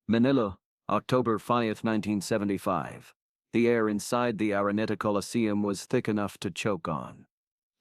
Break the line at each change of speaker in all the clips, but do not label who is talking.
Manila, October 5, 1975. The air inside the Araneta Coliseum was thick enough to choke on.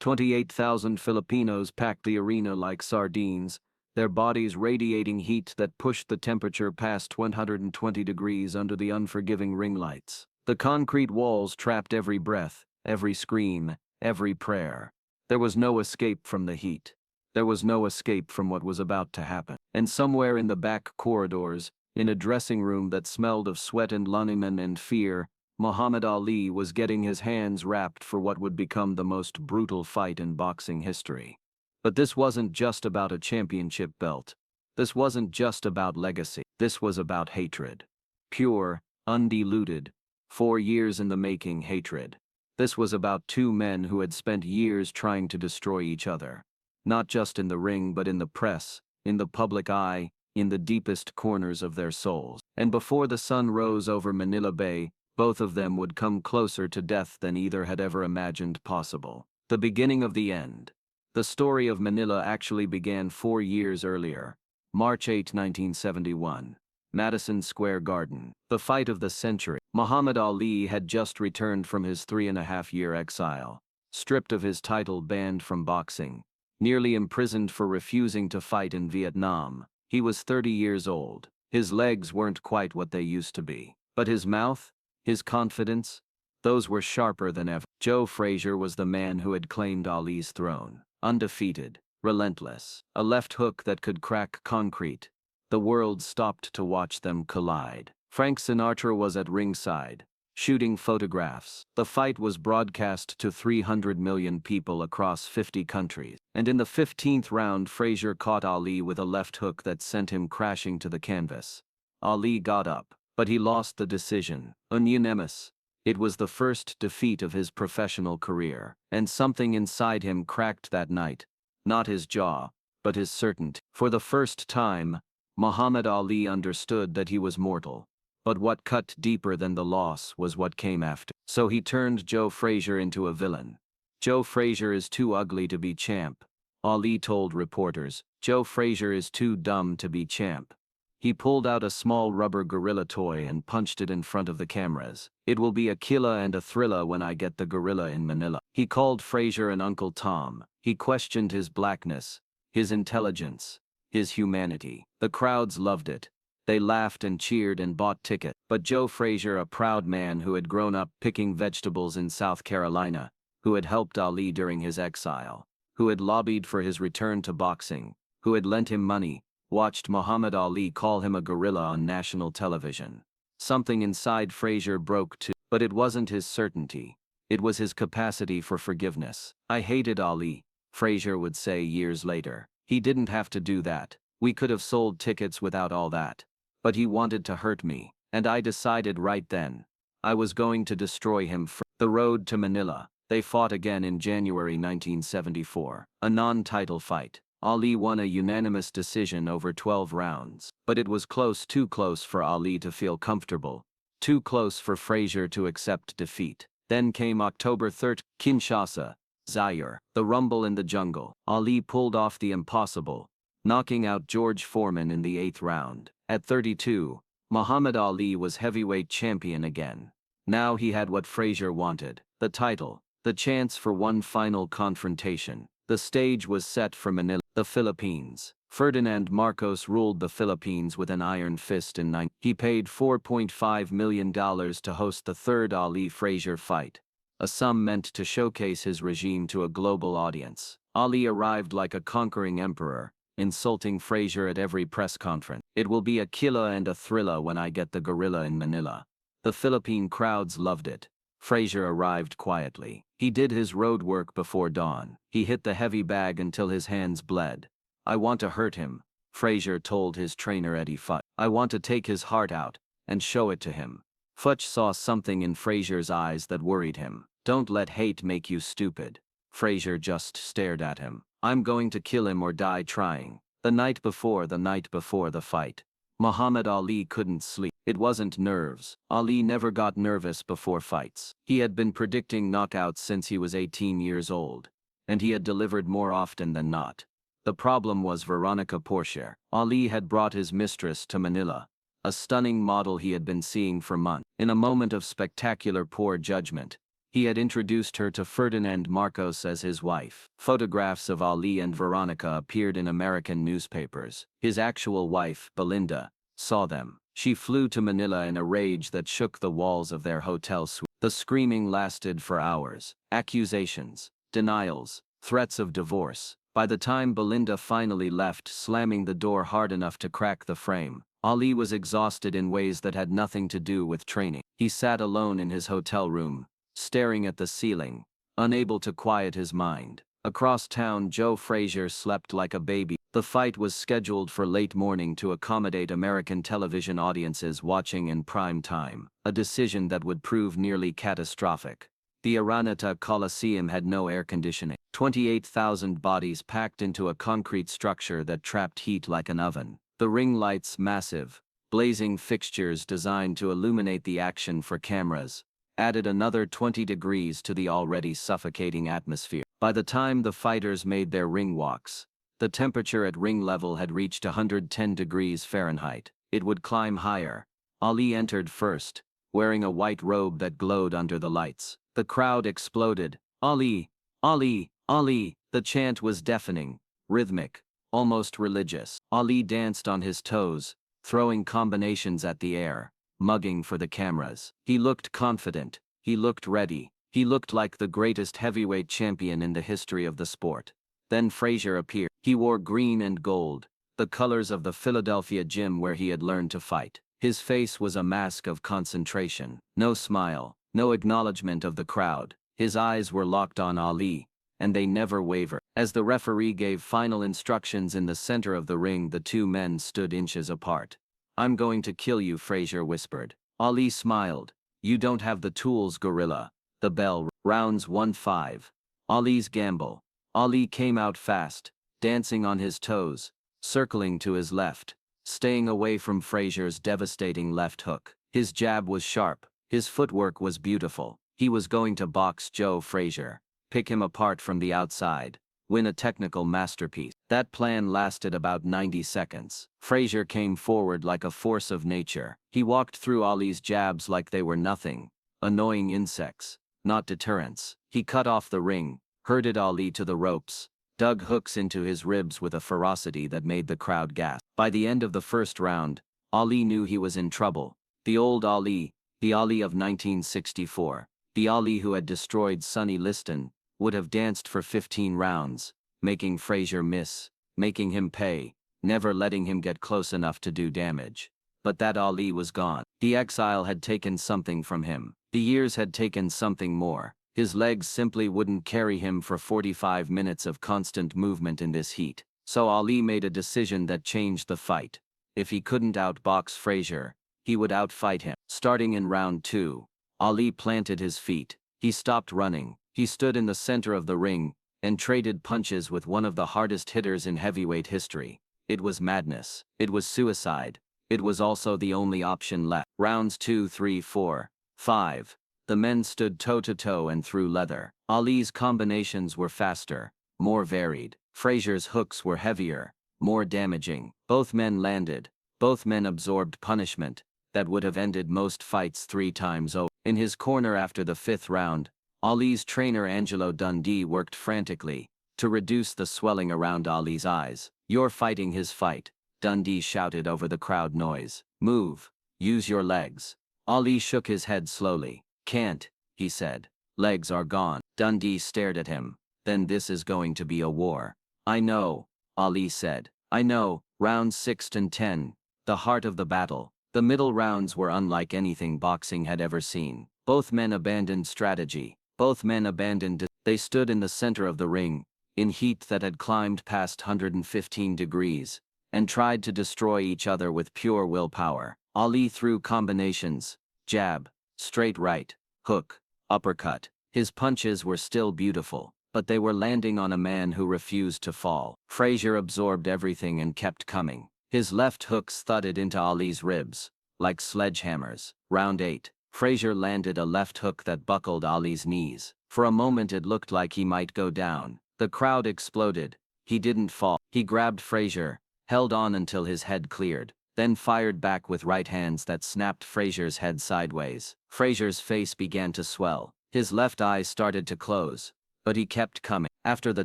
28,000 Filipinos packed the arena like sardines, their bodies radiating heat that pushed the temperature past 120 degrees under the unforgiving ring lights. The concrete walls trapped every breath, every scream, every prayer. There was no escape from the heat. There was no escape from what was about to happen. And somewhere in the back corridors, in a dressing room that smelled of sweat and liniment and fear, Muhammad Ali was getting his hands wrapped for what would become the most brutal fight in boxing history. But this wasn't just about a championship belt. This wasn't just about legacy. This was about hatred. Pure, undiluted, 4 years in the making hatred. This was about two men who had spent years trying to destroy each other. Not just in the ring but in the press, in the public eye, in the deepest corners of their souls. And before the sun rose over Manila Bay, both of them would come closer to death than either had ever imagined possible. The beginning of the end. The story of Manila actually began 4 years earlier, March 8, 1971. Madison Square Garden. The fight of the century. Muhammad Ali had just returned from his 3.5-year exile, stripped of his title, banned from boxing, nearly imprisoned for refusing to fight in Vietnam. He was 30 years old. His legs weren't quite what they used to be. But his mouth, his confidence, those were sharper than ever. Joe Frazier was the man who had claimed Ali's throne. Undefeated, relentless, a left hook that could crack concrete. The world stopped to watch them collide. Frank Sinatra was at ringside, shooting photographs. The fight was broadcast to 300 million people across 50 countries. And in the 15th round, Frazier caught Ali with a left hook that sent him crashing to the canvas. Ali got up, but he lost the decision. Unanimous. It was the first defeat of his professional career, and something inside him cracked that night. Not his jaw, but his certainty. For the first time, Muhammad Ali understood that he was mortal. But what cut deeper than the loss was what came after. So he turned Joe Frazier into a villain. Joe Frazier is too ugly to be champ, Ali told reporters. Joe Frazier is too dumb to be champ. He pulled out a small rubber gorilla toy and punched it in front of the cameras. It will be a killer and a thriller when I get the gorilla in Manila. He called Frazier an Uncle Tom. He questioned his blackness, his intelligence, his humanity. The crowds loved it. They laughed and cheered and bought tickets. But Joe Frazier, a proud man who had grown up picking vegetables in South Carolina, who had helped Ali during his exile, who had lobbied for his return to boxing, who had lent him money, watched Muhammad Ali call him a gorilla on national television. Something inside Frazier broke too. But it wasn't his certainty. It was his capacity for forgiveness. I hated Ali, Frazier would say years later. He didn't have to do that. We could have sold tickets without all that. But he wanted to hurt me, and I decided right then. I was going to destroy him. The road to Manila. They fought again in January 1974. A non-title fight. Ali won a unanimous decision over 12 rounds. But it was close, too close for Ali to feel comfortable. Too close for Frazier to accept defeat. Then came October 3rd, Kinshasa, Zaire. The rumble in the jungle. Ali pulled off the impossible, knocking out George Foreman in the 8th round. At 32, Muhammad Ali was heavyweight champion again. Now he had what Frazier wanted, the title, the chance for one final confrontation. The stage was set for Manila, the Philippines. Ferdinand Marcos ruled the Philippines with an iron fist in 9. He paid $4.5 million to host the third Ali-Frazier fight, a sum meant to showcase his regime to a global audience. Ali arrived like a conquering emperor, insulting Frazier at every press conference. It will be a killer and a thriller when I get the gorilla in Manila. The Philippine crowds loved it. Frazier arrived quietly. He did his road work before dawn. He hit the heavy bag until his hands bled. I want to hurt him, Frazier told his trainer Eddie Futch. I want to take his heart out and show it to him. Futch saw something in Frazier's eyes that worried him. Don't let hate make you stupid. Frazier just stared at him. I'm going to kill him or die trying. The night before the fight, Muhammad Ali couldn't sleep. It wasn't nerves. Ali never got nervous before fights. He had been predicting knockouts since he was 18 years old, and he had delivered more often than not. The problem was Veronica Porcher. Ali had brought his mistress to Manila, a stunning model he had been seeing for months. In a moment of spectacular poor judgment, he had introduced her to Ferdinand Marcos as his wife. Photographs of Ali and Veronica appeared in American newspapers. His actual wife, Belinda, saw them. She flew to Manila in a rage that shook the walls of their hotel suite. The screaming lasted for hours. Accusations, denials, threats of divorce. By the time Belinda finally left, slamming the door hard enough to crack the frame, Ali was exhausted in ways that had nothing to do with training. He sat alone in his hotel room, staring at the ceiling, unable to quiet his mind. Across town, Joe Frazier slept like a baby. The fight was scheduled for late morning to accommodate American television audiences watching in prime time, a decision that would prove nearly catastrophic. The Araneta Coliseum had no air conditioning. 28,000 bodies packed into a concrete structure that trapped heat like an oven. The ring lights, massive, blazing fixtures designed to illuminate the action for cameras, added another 20 degrees to the already suffocating atmosphere. By the time the fighters made their ring walks, the temperature at ring level had reached 110 degrees Fahrenheit. It would climb higher. Ali entered first, wearing a white robe that glowed under the lights. The crowd exploded. Ali, Ali, Ali. The chant was deafening, rhythmic, almost religious. Ali danced on his toes, throwing combinations at the air, mugging for the cameras. He looked confident. He looked ready. He looked like the greatest heavyweight champion in the history of the sport. Then Frazier appeared. He wore green and gold, the colors of the Philadelphia gym where he had learned to fight. His face was a mask of concentration. No smile, no acknowledgement of the crowd. His eyes were locked on Ali, and they never wavered. As the referee gave final instructions in the center of the ring, the two men stood inches apart. "I'm going to kill you," Frazier whispered. Ali smiled. "You don't have the tools, gorilla." The bell. Rounds 1-5. Ali's gamble. Ali came out fast, dancing on his toes, circling to his left, staying away from Frazier's devastating left hook. His jab was sharp. His footwork was beautiful. He was going to box Joe Frazier, pick him apart from the outside, win a technical masterpiece. That plan lasted about 90 seconds. Frazier came forward like a force of nature. He walked through Ali's jabs like they were nothing, annoying insects, not deterrents. He cut off the ring, herded Ali to the ropes, dug hooks into his ribs with a ferocity that made the crowd gasp. By the end of the first round, Ali knew he was in trouble. The old Ali, the Ali of 1964, the Ali who had destroyed Sonny Liston, would have danced for 15 rounds, making Frazier miss, making him pay, never letting him get close enough to do damage. But that Ali was gone. The exile had taken something from him. The years had taken something more. His legs simply wouldn't carry him for 45 minutes of constant movement in this heat. So Ali made a decision that changed the fight. If he couldn't outbox Frazier, he would outfight him. Starting in round 2, Ali planted his feet. He stopped running. He stood in the center of the ring and traded punches with one of the hardest hitters in heavyweight history. It was madness. It was suicide. It was also the only option left. Rounds 2, 3, 4, 5. The men stood toe-to-toe and threw leather. Ali's combinations were faster, more varied. Frazier's hooks were heavier, more damaging. Both men landed. Both men absorbed punishment that would have ended most fights 3 times over. In his corner after the 5th round, Ali's trainer Angelo Dundee worked frantically to reduce the swelling around Ali's eyes. "You're fighting his fight," Dundee shouted over the crowd noise. "Move. Use your legs." Ali shook his head slowly. "Can't," he said. "Legs are gone." Dundee stared at him. "Then this is going to be a war." "I know," Ali said. "I know." Rounds 6 and 10. The heart of the battle. The middle rounds were unlike anything boxing had ever seen. Both men abandoned strategy. Both men abandoned. They stood in the center of the ring, in heat that had climbed past 115 degrees, and tried to destroy each other with pure willpower. Ali threw combinations: jab, straight right, hook, uppercut. His punches were still beautiful, but they were landing on a man who refused to fall. Frazier absorbed everything and kept coming. His left hooks thudded into Ali's ribs, like sledgehammers. Round 8. Frazier landed a left hook that buckled Ali's knees. For a moment it looked like he might go down. The crowd exploded. He didn't fall. He grabbed Frazier, held on until his head cleared, then fired back with right hands that snapped Frazier's head sideways. Frazier's face began to swell. His left eye started to close, but he kept coming. After the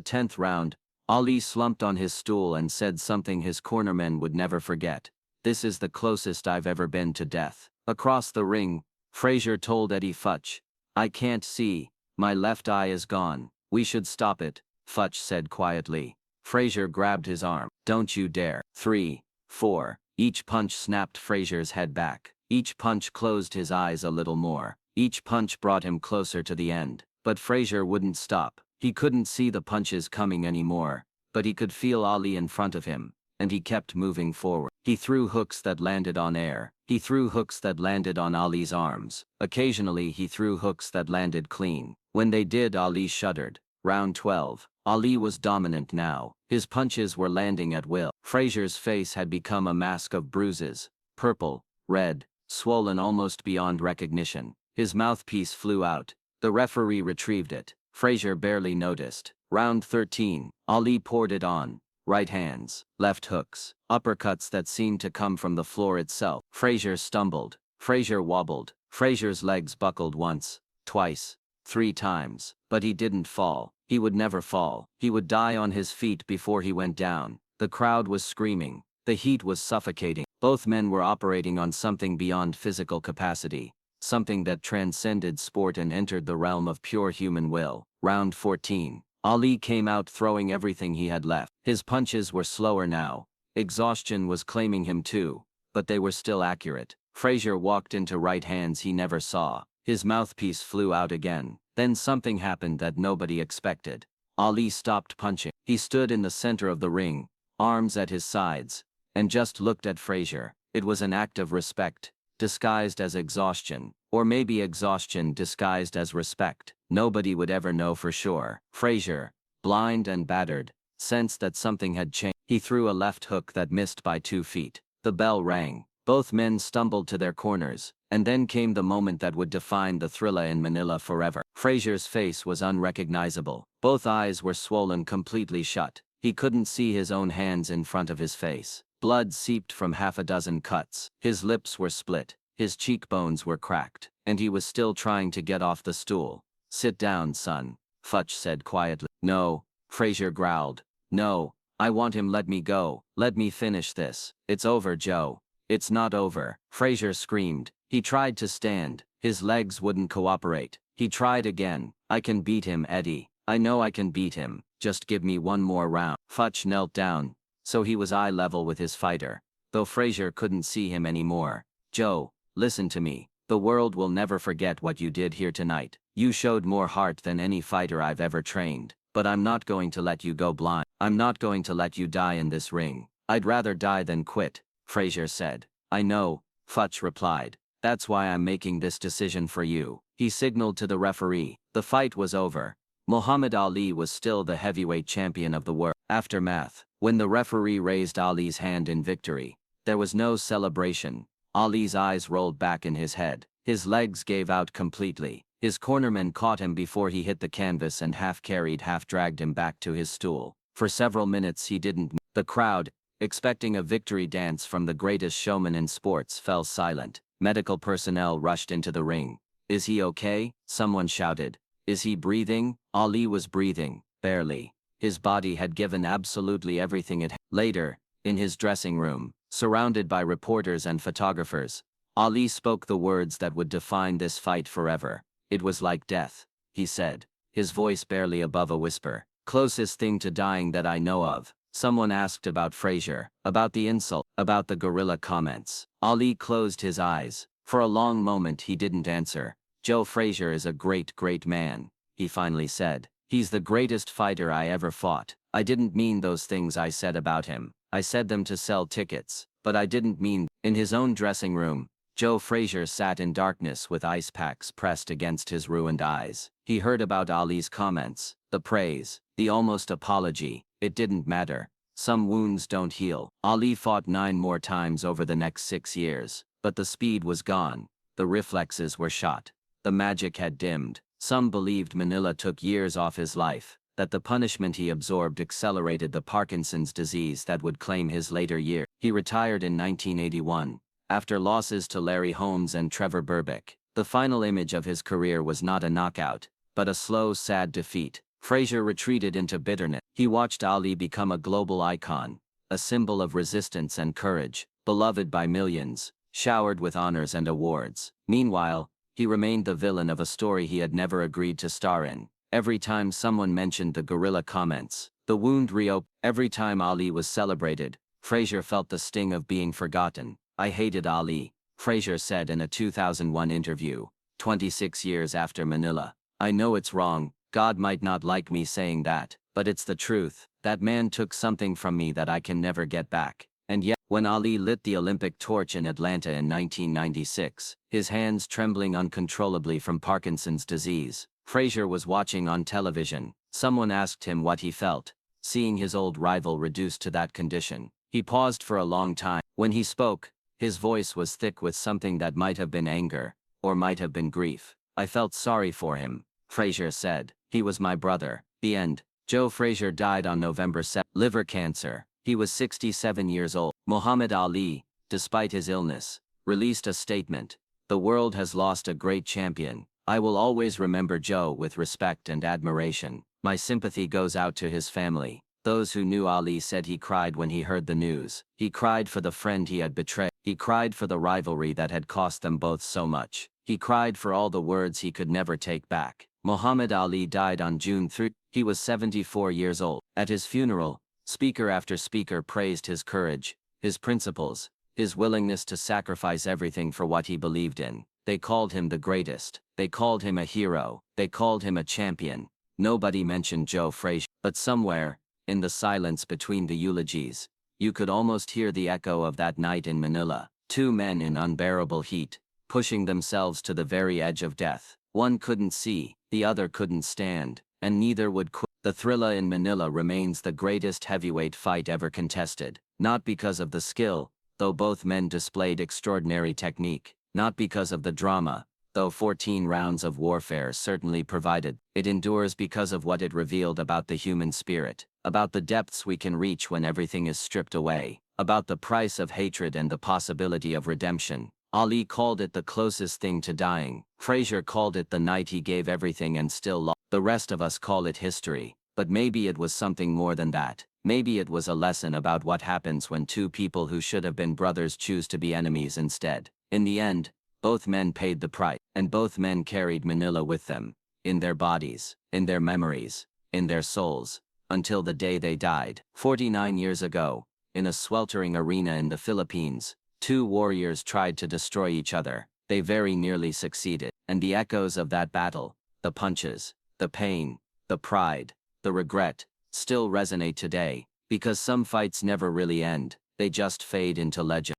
10th round, Ali slumped on his stool and said something his cornermen would never forget. "This is the closest I've ever been to death." Across the ring, Frazier told Eddie Futch, "I can't see. My left eye is gone. We should stop it," Futch said quietly. Frazier grabbed his arm. "Don't you dare." 3, 4. Each punch snapped Frazier's head back. Each punch closed his eyes a little more. Each punch brought him closer to the end. But Frazier wouldn't stop. He couldn't see the punches coming anymore, but he could feel Ali in front of him, and he kept moving forward. He threw hooks that landed on air. He threw hooks that landed on Ali's arms. Occasionally he threw hooks that landed clean. When they did, Ali shuddered. Round 12. Ali was dominant now. His punches were landing at will. Frazier's face had become a mask of bruises, purple, red, swollen almost beyond recognition. His mouthpiece flew out. The referee retrieved it. Frazier barely noticed. Round 13. Ali poured it on. Right hands, left hooks, uppercuts that seemed to come from the floor itself. Frazier stumbled. Frazier wobbled. Frazier's legs buckled once, twice, 3 times. But he didn't fall. He would never fall. He would die on his feet before he went down. The crowd was screaming. The heat was suffocating. Both men were operating on something beyond physical capacity, something that transcended sport and entered the realm of pure human will. Round 14. Ali came out throwing everything he had left. His punches were slower now. Exhaustion was claiming him too, but they were still accurate. Frazier walked into right hands he never saw. His mouthpiece flew out again. Then something happened that nobody expected. Ali stopped punching. He stood in the center of the ring, arms at his sides, and just looked at Frazier. It was an act of respect, disguised as exhaustion, or maybe exhaustion disguised as respect. Nobody would ever know for sure. Frazier, blind and battered, sensed that something had changed. He threw a left hook that missed by 2 feet. The bell rang. Both men stumbled to their corners, and then came the moment that would define the Thrilla in Manila forever. Frazier's face was unrecognizable. Both eyes were swollen completely shut. He couldn't see his own hands in front of his face. Blood seeped from 6 cuts. His lips were split. His cheekbones were cracked. And he was still trying to get off the stool. "Sit down, son," Futch said quietly. "No," Frazier growled. "No, I want him. Let me go. Let me finish this. It's over, Joe." "It's not over," Frazier screamed. He tried to stand. His legs wouldn't cooperate. He tried again. "I can beat him, Eddie. I know I can beat him. Just give me one more round." Futch knelt down, so he was eye level with his fighter, though Frazier couldn't see him anymore. "Joe, listen to me. The world will never forget what you did here tonight. You showed more heart than any fighter I've ever trained. But I'm not going to let you go blind. I'm not going to let you die in this ring. I'd rather die than quit," Frazier said. "I know," Futch replied. "That's why I'm making this decision for you." He signaled to the referee. The fight was over. Muhammad Ali was still the heavyweight champion of the world. Aftermath. When the referee raised Ali's hand in victory, there was no celebration. Ali's eyes rolled back in his head. His legs gave out completely. His cornerman caught him before he hit the canvas and half-carried, half-dragged him back to his stool. For several minutes he didn't move. The crowd, expecting a victory dance from the greatest showman in sports, fell silent. Medical personnel rushed into the ring. "Is he okay?" someone shouted. "Is he breathing?" Ali was breathing, barely. His body had given absolutely everything it had. Later, in his dressing room, surrounded by reporters and photographers, Ali spoke the words that would define this fight forever. "It was like death," he said, his voice barely above a whisper. "Closest thing to dying that I know of." Someone asked about Frazier, about the insult, about the guerrilla comments. Ali closed his eyes. For a long moment he didn't answer. "Joe Frazier is a great, great man," he finally said. "He's the greatest fighter I ever fought. I didn't mean those things I said about him. I said them to sell tickets, but I didn't mean." In his own dressing room, Joe Frazier sat in darkness with ice packs pressed against his ruined eyes. He heard about Ali's comments, the praise, the almost apology. It didn't matter. Some wounds don't heal. Ali fought 9 more times over the next 6 years, but the speed was gone. The reflexes were shot. The magic had dimmed. Some believed Manila took years off his life, that the punishment he absorbed accelerated the Parkinson's disease that would claim his later years. He retired in 1981, after losses to Larry Holmes and Trevor Berbick. The final image of his career was not a knockout, but a slow, sad defeat. Frazier retreated into bitterness. He watched Ali become a global icon, a symbol of resistance and courage, beloved by millions, showered with honors and awards. Meanwhile, he remained the villain of a story he had never agreed to star in. Every time someone mentioned the guerrilla comments, the wound reopened. Every time Ali was celebrated, Frazier felt the sting of being forgotten. "I hated Ali," Frazier said in a 2001 interview, 26 years after Manila. "I know it's wrong, God might not like me saying that, but it's the truth. That man took something from me that I can never get back." And yet, when Ali lit the Olympic torch in Atlanta in 1996, his hands trembling uncontrollably from Parkinson's disease, Frazier was watching on television. Someone asked him what he felt, seeing his old rival reduced to that condition. He paused for a long time. When he spoke, his voice was thick with something that might have been anger, or might have been grief. "I felt sorry for him," Frazier said. "He was my brother." The end. Joe Frazier died on November 7, liver cancer. He was 67 years old. Muhammad Ali, despite his illness, released a statement. "The world has lost a great champion. I will always remember Joe with respect and admiration. My sympathy goes out to his family." Those who knew Ali said he cried when he heard the news. He cried for the friend he had betrayed. He cried for the rivalry that had cost them both so much. He cried for all the words he could never take back. Muhammad Ali died on June 3. He was 74 years old. At his funeral, speaker after speaker praised his courage, his principles, his willingness to sacrifice everything for what he believed in. They called him the greatest. They called him a hero. They called him a champion. Nobody mentioned Joe Frazier. But somewhere, in the silence between the eulogies, you could almost hear the echo of that night in Manila. Two men in unbearable heat, pushing themselves to the very edge of death. One couldn't see, the other couldn't stand, and neither would quit. The Thrilla in Manila remains the greatest heavyweight fight ever contested. Not because of the skill, though both men displayed extraordinary technique. Not because of the drama, though 14 rounds of warfare certainly provided. It endures because of what it revealed about the human spirit, about the depths we can reach when everything is stripped away, about the price of hatred and the possibility of redemption. Ali called it the closest thing to dying. Frazier called it the night he gave everything and still lost. The rest of us call it history, but maybe it was something more than that. Maybe it was a lesson about what happens when two people who should have been brothers choose to be enemies instead. In the end, both men paid the price, and both men carried Manila with them, in their bodies, in their memories, in their souls, until the day they died. 49 years ago, in a sweltering arena in the Philippines, two warriors tried to destroy each other. They very nearly succeeded, and the echoes of that battle, the punches, the pain, the pride, the regret, still resonate today, because some fights never really end, they just fade into legend.